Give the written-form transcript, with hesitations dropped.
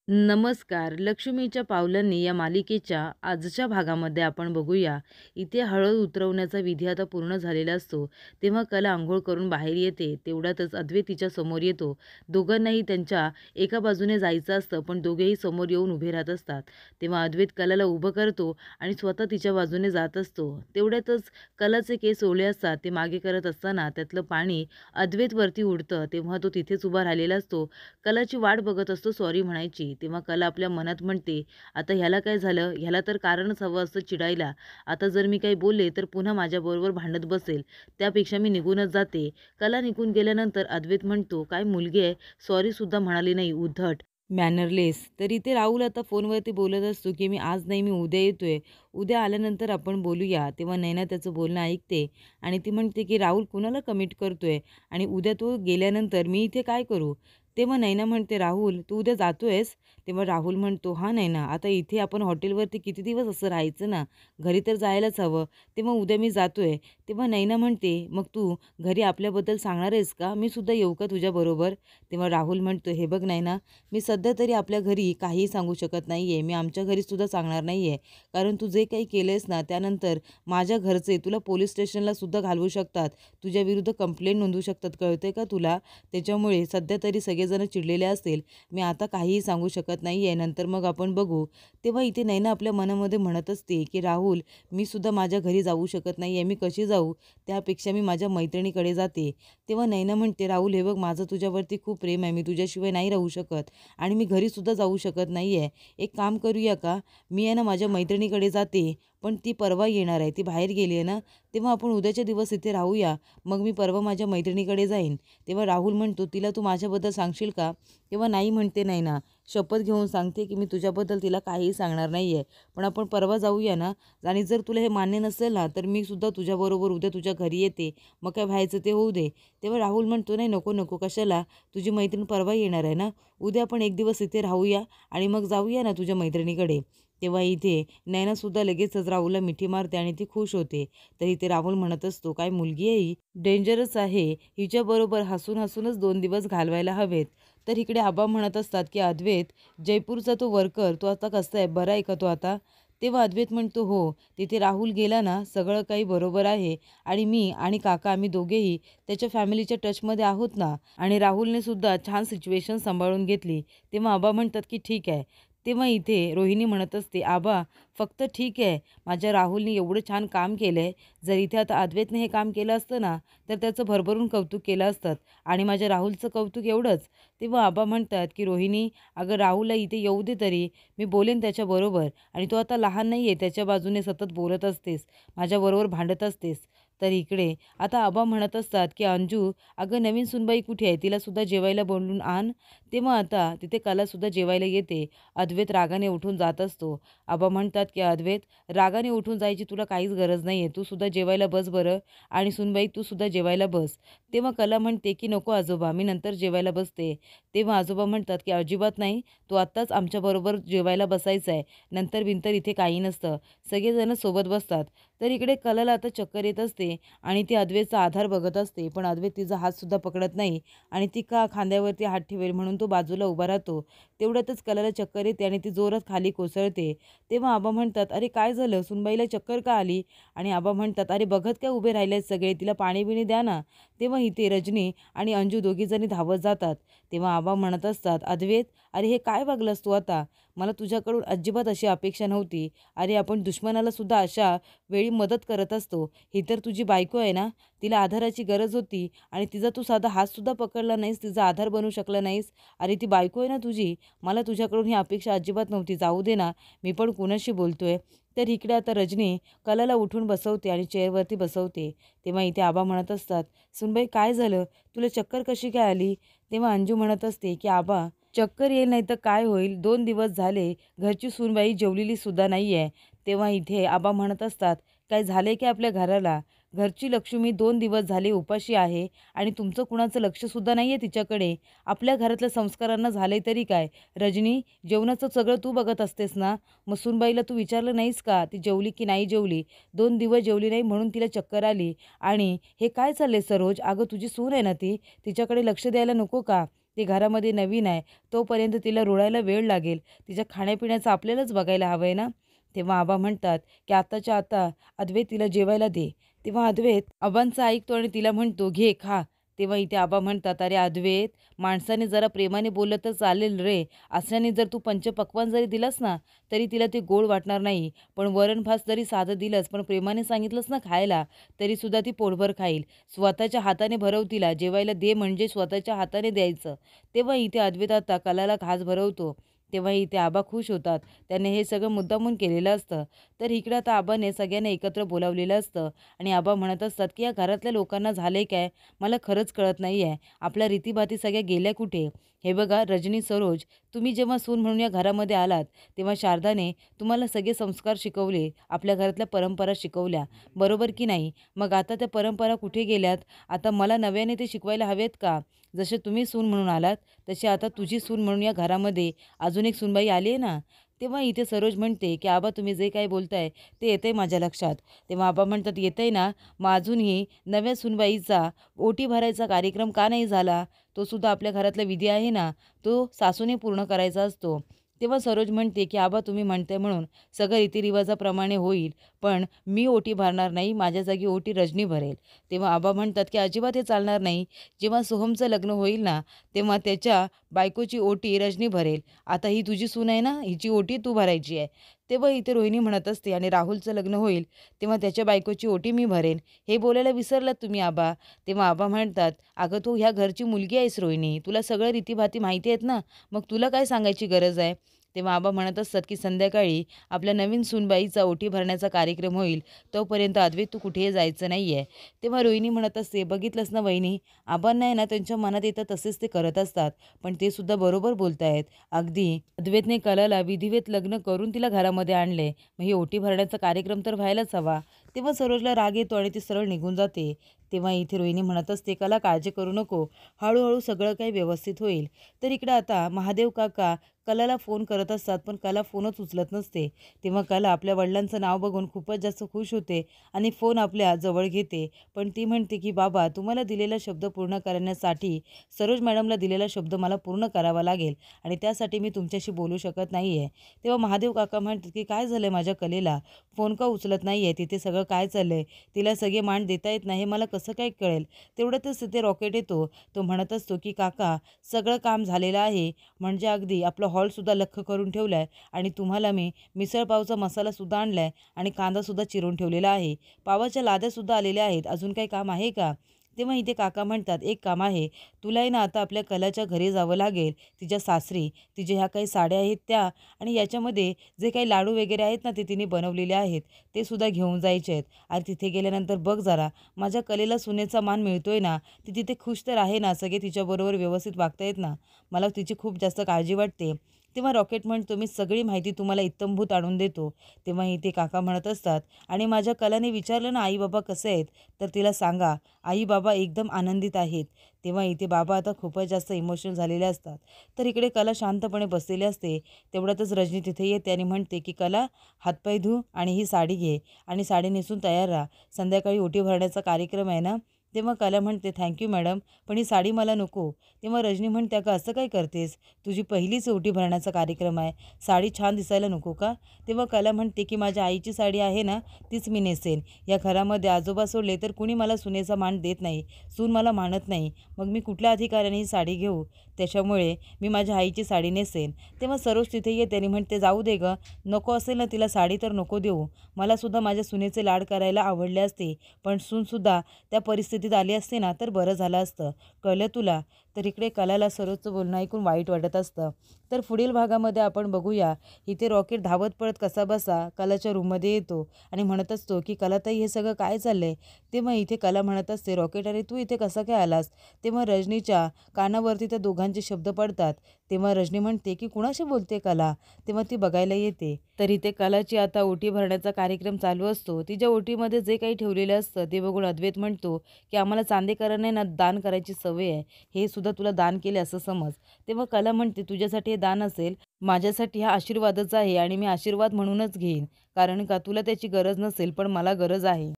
नमस्कार. लक्ष्मीच्या पावलांनी या मालिकेच्या आजच्या भागामध्ये आपण बघूया. इथे हळद उतरवण्याचा विधी आता पूर्ण झालेला असतो. तेव्हा कला अंघोळ करून बाहेर येते. तेवढ्यातच अद्वैत तिच्या समोर येतो. दोघांनाही त्यांच्या एका बाजूने जायचं असतं, पण दोघेही समोर येऊन उभे राहत असतात. तेव्हा अद्वैत कलाला उभं करतो आणि स्वतः तिच्या बाजूने जात असतो. तेवढ्यातच कलाचे केस ओले असतात. ते मागे करत असताना त्यातलं पाणी अद्वैतवरती उडतं. तेव्हा तो तिथेच उभा राहिलेला असतो. कलाची वाट बघत असतो सॉरी म्हणायची. तेव्हा कला आपल्या मनात म्हणते, "आता ह्याला काय झालं? ह्याला तर कारणच हवं असतं चिडायला. आता जर मी काही बोलले तर पुन्हा माझ्याबरोबर भांडत बसेल. त्यापेक्षा मी निघूनच जाते." कला निघून गेल्यानंतर अद्वैत म्हणतो, "काय मुलगी आहे, सॉरीसुद्धा म्हणाली नाही, उद्धट, मॅनरलेस." तर इथे राहुल आता फोनवरती बोलत असतो, की "मी आज नाही, मी उद्या येतोय. उद्या आल्यानंतर आपण बोलूया." तेव्हा नैना त्याचं बोलणं ऐकते आणि ती म्हणते, की "राहुल कुणाला कमिट करतोय आणि उद्या तो गेल्यानंतर मी इथे काय करू?" तेव्हा नैना म्हणते, "राहुल, तू उद्या जातोयस?" तेव्हा राहुल म्हणतो, "हां नैना, आता इथे आपण हॉटेलवरती किती दिवस असं राहायचं ना, घरी तर जायलाच हवं. तेव्हा उद्या मी जातोय." तेव्हा नैना म्हणते, "मग तू घरी आपल्याबद्दल सांगणार आहेस का? मी सुद्धा येऊ का तुझ्याबरोबर?" तेव्हा राहुल म्हणतो, "हे बघ नैना, मी सध्या तरी आपल्या घरी काहीही सांगू शकत नाही आहे. मी आमच्या घरीसुद्धा सांगणार नाही आहे. कारण तू जे काही केलंयस ना, त्यानंतर माझ्या घरचे तुला पोलीस स्टेशनला सुद्धा घालवू शकतात. तुझ्याविरुद्ध कंप्लेंट नोंदवू शकतात. कळतंय का तुला? त्याच्यामुळे सध्या तरी सगळेजण चिडलेले असतील. मी आता काहीही सांगू शकत नाही आहे. नंतर मग आपण बघू." तेव्हा इथे नैना आपल्या मनामध्ये म्हणत असते, की "राहुल, मी सुद्धा माझ्या घरी जाऊ शकत नाही आहे. मी कशी जाऊ? त्यापेक्षा मी माझ्या मैत्रिणीकडे जाते." तेव्हा नैना म्हणते, "राहुल, हे बघ, माझं तुझ्यावरती खूप प्रेम आहे. मी तुझ्याशिवाय नाही राहू शकत आणि मी घरीसुद्धा जाऊ शकत नाही आहे. एक काम करूया का? मी आहे ना माझ्या मैत्रिणीकडे जाते, पण ती परवा येणार आहे. ती बाहेर गेली आहे ना, तेव्हा आपण उद्याच्या दिवस इथे राहूया. मग मी परवा माझ्या मैत्रिणीकडे जाईन." तेव्हा राहुल म्हणतो, "तिला तू माझ्याबद्दल सांगशील का?" तेव्हा नाही म्हणते नैना. शपथ घेऊन सांगते, की मी तुझ्याबद्दल तिला काहीही सांगणार नाही आहे. पण आपण परवा जाऊया ना, आणि जर तुला हे मान्य नसेल ना, तर मी सुद्धा तुझ्याबरोबर उद्या तुझ्या घरी येते. मग काय व्हायचं ते होऊ दे. तेव्हा राहुल म्हणतो, "नाही, नको, नको. कशाला? तुझी मैत्रीण परवा येणार आहे ना. उद्या आपण एक दिवस इथे राहूया आणि मग जाऊया ना तुझ्या मैत्रिणीकडे." तेव्हा इथे नैनासुद्धा लगेचच राहुलला मिठी मारते आणि ती खुश होते. तर इथे राहुल म्हणत असतो, "काय मुलगी आहे ही? डेंजरस आहे. हिच्याबरोबर हसून-हसूनच 2 दिवस घालवायला हवेत." तर इकडे आबा म्हणत असतात, की "अद्वैत, जयपूरचा तो वर्कर, तो आता कसा आहे? बरा आहे का तो आता?" तेव्हा अद्वैत म्हणतो, "हो, तिथे राहुल गेला ना, सगळं काही बरोबर आहे आणि मी आणि काका आम्ही दोघेही त्याच्या फॅमिलीच्या टचमध्ये आहोत ना, आणि राहुलने सुद्धा छान सिच्युएशन सांभाळून घेतली." तेव्हा आबा म्हणतात, की "ठीक आहे." तेव्हा इथे रोहिणी म्हणत असते, "आबा, फक्त ठीक आहे. माझ्या राहुलने एवढं छान काम केलंय. जर इथे आता अद्वैतने हे काम केलं असतं ना, तर त्याचं भरभरून कौतुक केलं असतं आणि माझ्या राहुलचं कौतुक एवढंच." तेव्हा आबा म्हणतात, की "रोहिणी, अगं राहुलला इथे येऊ दे तरी. मी बोलेन त्याच्याबरोबर आणि तो आता लहान नाही आहे. त्याच्या बाजूने सतत बोलत असतेस. माझ्याबरोबर भांडत असतेस." तर इकडे आता आबा म्हणत असतात, की "अंजू, अगं नवीन सूनबाई कुठे आहे? तिलासुद्धा जेवायला बोलवून आण." तेव्हा आता तिथे कलासुद्धा जेवायला येते. अद्वैत रागाने उठून जात असतो. आबा म्हणतात, की "अद्वैत, रागाने उठून जायची तुला काहीच गरज नाही आहे. तू सुद्धा जेवायला बस बरं आणि सूनबाई तू सुद्धा जेवायला बस." तेव्हा कला म्हणते, की "नको आजोबा, मी नंतर जेवायला बसते." तेव्हा आजोबा म्हणतात, की "अजिबात नाही. तू आत्ताच आमच्याबरोबर जेवायला बसायचं आहे. नंतर-बिंतर इथे काही नसतं." सगळेजण सोबत बसतात. तर इकडे कलाला आता चक्कर येत असते आणि ती अद्वैतचा आधार बघत असते. पण अद्वैत तिचा हातसुद्धा पकडत नाही आणि ती का खांद्यावरती हात ठेवेल म्हणून तो बाजूला उभा राहतो. तेवढ्यातच कलाला चक्कर येते आणि ती जोरात खाली कोसळते. तेव्हा आबा म्हणतात, "अरे काय झालं? सुनबाईला चक्कर का आली?" आणि आबा म्हणतात, "अरे बघत काय उभे राहिलेत सगळे? तिला पाणी-बिणी द्या ना." तेव्हा इथे रजनी आणि अंजू दोघीजणी धावत जातात. तेव्हा आबा म्हणत असतात, "अद्वैत, अरे हे काय वागलास तू आता? मला तुझ्याकडून अजिबात अशी अपेक्षा नव्हती. अरे आपण दुश्मनाला सुद्धा अशा वेळी मदत करत असतो. ही तर तुझी बायको आहे ना? तिला आधाराची गरज होती आणि तिचा तू साधा हातसुद्धा पकडला नाहीस, तिचा आधार बनू शकला नाहीस. अरे ती बायको आहे ना तुझी. मला तुझ्याकडून ही अपेक्षा अजिबात नव्हती. जाऊ दे ना, मी पण कुणाशी बोलतोय." तर इकडे आता रजनी कलाला उठून बसवते आणि चेअरवरती बसवते. तेव्हा इथे आबा म्हणत असतात, "सुनबाई काय झालं? तुला चक्कर कशी काय आली?" तेव्हा अंजू म्हणत असते, की "आबा, चक्कर येईल नाही तर काय होईल? 2 दिवस झाले घरची सूनबाई जेवलेली सुद्धा नाही आहे." तेव्हा इथे आबा म्हणत असतात, "काय झालंय की आपल्या घराला? घरची लक्ष्मी 2 दिवस झाले उपाशी आहे आणि तुमचं कुणाचं लक्षसुद्धा नाही आहे तिच्याकडे. आपल्या घरातल्या संस्कारांना झालंय तरी काय? रजनी, जेवणाचं सगळं तू बघत असतेस ना? मग सूनबाईला तू विचारलं नाहीस का ती जेवली की नाही जेवली? 2 दिवस जेवली नाही म्हणून तिला चक्कर आली. आणि हे काय चाललंय सरोज? अगं तुझी सून आहे ना ती, तिच्याकडे लक्ष द्यायला नको का?" ती घरामध्ये नवीन आहे, तोपर्यंत तिला रुळायला वेळ लागेल. तिच्या खाण्यापिण्याचं आपल्यालाच बघायला हवं आहे ना. तेव्हा आबा म्हणतात, की आत्ताच्या आता अद्वैत तिला जेवायला दे. तेव्हा अद्वैत आबांचं ऐकतो आणि तिला म्हणतो, "घे, खा." तेव्हा इथे आबा म्हणतात, "अरे अद्वैत, माणसाने जरा प्रेमाने बोललं तर चालेल रे. असल्याने जर तू पंचपक्वान्न जरी दिलंस ना, तरी तिला ते गोड वाटणार नाही. पण वरण-भात जरी साधं दिलंस, पण प्रेमाने सांगितलंस ना खायला, तरीसुद्धा ती पोटभर खाईल. स्वतःच्या हाताने भरव तिला. जेवायला दे म्हणजे स्वतःच्या हाताने द्यायचं." तेव्हा इथे अद्वैत आता कलाला घास भरवतो. तेव्हा इथे आबा खुश होतात. त्याने हे सगळं मुद्दामून केलेलं असतं. तर इकडं आता आबाने सगळ्यांना एकत्र बोलावलेलं असतं आणि आबा म्हणत असतात, की "या घरातल्या लोकांना झालंय काय? मला खरंच कळत नाहीये. आपल्या रीतीभाती सगळ्या गेल्या कुठे? हे बघा रजनी, सरोज, तुम्ही जेव्हा सून म्हणून या घरामध्ये आलात, तेव्हा शारदाने तुम्हाला सगळे संस्कार शिकवले, आपल्या घरातल्या परंपरा शिकवल्या, बरोबर की नाही? मग आता त्या परंपरा कुठे गेल्यात? आता मला नव्याने ते शिकवायला हवेत का? जसे तुम्ही सून म्हणून आलात, तशी आता तुझी सून म्हणून या घरामध्ये अजून एक सूनबाई आली आहे ना." तेव्हा इथे सरोज म्हणते, की "आबा तुम्ही जे काही बोलताय ते येतंय माझ्या लक्षात." तेव्हा आबा म्हणतात, "येतंय ना? मग अजूनही नव्या सूनबाईचा ओटी भरायचा कार्यक्रम का नाही झाला? तो सुद्धा आपल्या घरातला विधी आहे ना, तो सासूने पूर्ण करायचा असतो." तेव्हा सरोज म्हणते, की "आबा तुम्ही म्हणताय म्हणून सगळं रीतिरिवाजाप्रमाणे होईल, पण मी ओटी भरणार नाही, माझ्या जागी ओटी रजनी भरेल." तेव्हा आबा म्हणतात, की "अजिबात हे चालणार नाही. जेव्हा सोहमचं लग्न होईल ना, तेव्हा त्याच्या बायकोची ओटी रजनी भरेल. आता ही तुझी सून आहे ना, हिची ओटी तू भरायची आहे." तेव्हा इथे रोहिणी म्हणत असते, "आणि राहुलचं लग्न होईल, तेव्हा त्याच्या बायकोची ओटी मी भरेन." हे बोलायला विसरलात तुम्ही आबा. तेव्हा आबा म्हणतात, "अगं तू ह्या घरची मुलगी आहेस रोहिणी. तुला सगळं रीतीभाती माहिती आहेत ना, मग तुला काय सांगायची गरज आहे?" तेव्हा आबा म्हणत असतात, की "संध्याकाळी आपल्या नवीन सूनबाईचा ओटी भरण्याचा कार्यक्रम होईल, तोपर्यंत अद्वैत तू कुठेही जायचं नाही आहे." तेव्हा रोहिणी म्हणत असते, "बघितलंस ना वहिनी, आबांना आहे ना त्यांच्या मनात येतं तसेच ते करत असतात. पण ते सुद्धा बरोबर बोलतायत. अगदी अद्वैतने कलाला विधिवत लग्न करून तिला घरामध्ये आणले. मग ही ओटी भरण्याचा कार्यक्रम तर व्हायलाच हवा." तेव्हा सरोजला राग येतो आणि ती सरळ निघून जाते. तेव्हा इथे रोहिणी म्हणत असते, "कला काळजी करू नको. हळू सगळं काही व्यवस्थित होईल." तर इकडं आता महादेव काका कलाला फोन करत असतात, पण कला फोनच उचलत नसते. तेव्हा कला आपल्या वडिलांचं नाव बघून खूपच जास्त खुश होते आणि फोन आपल्या जवळ घेते. पण ती म्हणते, की "बाबा तुम्हाला दिलेला शब्द पूर्ण करण्यासाठी सरोज मॅडमला दिलेला शब्द मला पूर्ण करावा लागेल आणि त्यासाठी मी तुमच्याशी बोलू शकत नाही आहे." तेव्हा महादेव काका म्हणतात, की "काय झालं माझ्या कलेला? फोन का उचलत नाही आहे? तिथे सगळं काय चाललं आहे? तिला सगळे मान देता येत नाही, हे मला कसं काय कळेल?" तेवढ्यातच तिथे रॉकेट येतो. तो म्हणत असतो, की "काका सगळं काम झालेलं आहे. म्हणजे अगदी आपला हॉलसुद्धा लख्ख करून ठेवला आहे आणि तुम्हाला मी मिसळपावचा मसालासुद्धा आणला आहे आणि कांदासुद्धा चिरून ठेवलेला आहे. पावाच्या लाद्यासुद्धा आलेल्या आहेत. अजून काही काम आहे का?" तेव्हा इथे काका म्हणतात, "एक काम आहे. तुलाही ना आता आपल्या कलाच्या घरी जावं लागेल, तिच्या सासरी. तिच्या ह्या काही साड्या आहेत त्या आणि याच्यामध्ये जे काही लाडू वगैरे आहेत ना, ते तिने बनवलेले आहेत, ते सुद्धा घेऊन जायचे आहेत. आणि तिथे गेल्यानंतर बघ जरा, माझ्या कलेला सुनेचा मान मिळतोय ना, ती तिथे खुश तर आहे ना, सगळे तिच्याबरोबर व्यवस्थित वागतायत ना. मला तिची खूप जास्त काळजी वाटते." तेव्हा रॉकेट म्हणतो, "मी सगळी माहिती तुम्हाला इत्थंभूत आणून देतो." तेव्हा इथे काका म्हणत असतात, "आणि माझ्या कलाने विचारलं ना आई-बाबा कसे आहेत, तर तिला सांगा आई-बाबा एकदम आनंदित आहेत." तेव्हा इथे बाबा आता खूपच जास्त इमोशनल झालेले असतात. तर इकडे कला शांतपणे बसलेली असते. तेवढ्यातच रजनी तिथे येते आणि म्हणते, की "कला, हातपाय धु आणि ही साडी घे आणि साडी नेसून तयार राहा. संध्याकाळी ओटी भरण्याचा कार्यक्रम आहे ना." तेव्हा कला म्हणते, "थँक मॅडम, पण ही साडी मला नको." तेव्हा रजनी म्हणते, "अगं असं काय करतेस? तुझी पहिलीच ओटी भरण्याचा कार्यक्रम आहे. साडी छान दिसायला नको का?" तेव्हा कला म्हणते, की "माझ्या आईची साडी आहे ना, तीच मी नेसेन. या घरामध्ये आजोबा सोडले तर कुणी मला सुनेचा मान देत नाही. सून मला मानत नाही. मग मी कुठल्या अधिकाराने ही साडी घेऊ? त्याच्यामुळे मी माझ्या आईची साडी नेसेन." तेव्हा सरोज तिथे येते आणि म्हणते, "जाऊ दे गं, नको असेल ना तिला साडी तर नको देऊ. मलासुद्धा माझ्या सुनेचे लाड करायला आवडले असते, पण सूनसुद्धा त्या परिस्थितीत आली असते ना तर बरं झालं असतं. कळलं तुला?" तर इकडे कलाला सरोजचं बोलणं ऐकून वाईट वाटत असतं. तर पुढील भागामध्ये आपण बघूया, इथे रॉकेट धावत पळत कसाबसा कलाच्या रूममध्ये येतो आणि म्हणत असतो, की "कलाताई हे सगळं काय चाललंय?" तेव्हा इथे कला म्हणत असते, "रॉकेट अरे तू इथे कसा काय आलास?" तेव्हा रजनीच्या कानावरती त्या दोघांचे शब्द पडतात. तेव्हा रजनी म्हणते, की "कुणाशी बोलते कला?" तेव्हा ती बघायला येते. तर इथे कलाची आता ओटी भरण्याचा कार्यक्रम चालू असतो. तिच्या ओटीमध्ये जे काही ठेवलेलं असतं ते बघून अद्वैत म्हणतो, की "आम्हाला चांदेकरांना ना दान करायची सवय आहे. हे सुद्धा तुला दान केले असं समज." तेव्हा कला म्हणते, "तुझ्यासाठी हे दान असेल, माझ्यासाठी हा आशीर्वादच आहे आणि मी आशीर्वाद म्हणूनच घेईन. कारण का तुला त्याची गरज नसेल, पण मला गरज आहे."